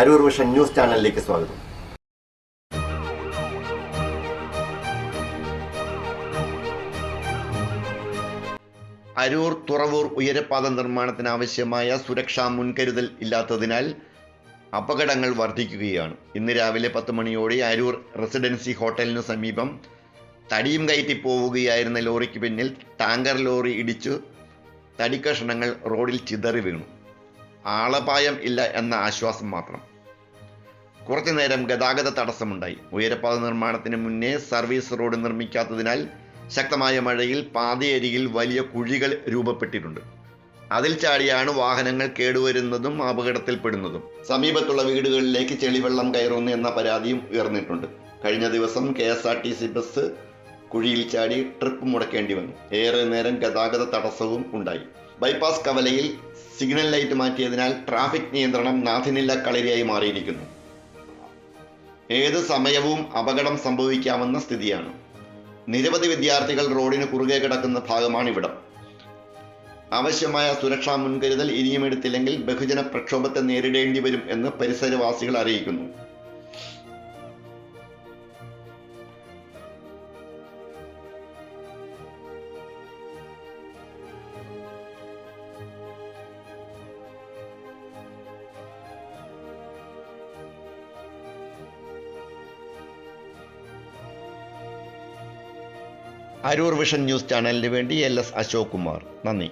Aroor vision news ചാനലിലേക്ക് സ്വാഗതം. അരൂർ തുറവൂർ ഉയരപ്പാത നിർമ്മാണത്തിനാവശ്യമായ സുരക്ഷാ മുൻകരുതൽ ഇല്ലാത്തതിനാൽ അപകടങ്ങൾ വർദ്ധിക്കുകയാണ്. ഇന്ന് രാവിലെ 10 മണിയോടെ അരൂർ റെസിഡൻസി ഹോട്ടലിനു സമീപം തടിയും കയറ്റി പോവുകയായിരുന്ന ലോറിക്ക് പിന്നിൽ ടാങ്കർ ലോറി ഇടിച്ചു തടിക്കഷണങ്ങൾ റോഡിൽ ചിതറി വീണു. ആളപായം ഇല്ല എന്ന ആശ്വാസം മാത്രം. കുറച്ചു നേരം ഗതാഗത തടസ്സമുണ്ടായി. ഉയരപ്പാത നിർമ്മാണത്തിന് മുന്നേ സർവീസ് റോഡ് നിർമ്മിക്കാത്തതിനാൽ ശക്തമായ മഴയിൽ പാതയരികിൽ വലിയ കുഴികൾ രൂപപ്പെട്ടിട്ടുണ്ട്. അതിൽ ചാടിയാണ് വാഹനങ്ങൾ കേടുവരുന്നതും അപകടത്തിൽപ്പെടുന്നതും. സമീപത്തുള്ള വീടുകളിലേക്ക് ചെളിവെള്ളം കയറുന്നു എന്ന പരാതിയും ഉയർന്നിട്ടുണ്ട്. കഴിഞ്ഞ ദിവസം KSRTC ബസ് കുഴിയിൽ ചാടി ട്രിപ്പ് മുടക്കേണ്ടി വന്നു. ഏറെ നേരം ഗതാഗത തടസ്സവും ഉണ്ടായി. ബൈപ്പാസ് കവലയിൽ സിഗ്നൽ ലൈറ്റ് മാറ്റിയതിനാൽ ട്രാഫിക് നിയന്ത്രണം നാഥനില്ല കളരിയായി മാറിയിരിക്കുന്നു. ഏത് സമയവും അപകടം സംഭവിക്കാവുന്ന സ്ഥിതിയാണ്. നിരവധി വിദ്യാർത്ഥികൾ റോഡിന് കുറുകെ കിടക്കുന്ന ഭാഗമാണിവിടം. ആവശ്യമായ സുരക്ഷാ മുൻകരുതൽ ഇനിയും എടുത്തില്ലെങ്കിൽ ബഹുജന പ്രക്ഷോഭത്തെ നേരിടേണ്ടി വരും എന്ന് പരിസരവാസികൾ അറിയിക്കുന്നു. അരൂർ വിഷൻ ന്യൂസ് ചാനലിന് വേണ്ടി LS അശോക് കുമാർ. നന്ദി.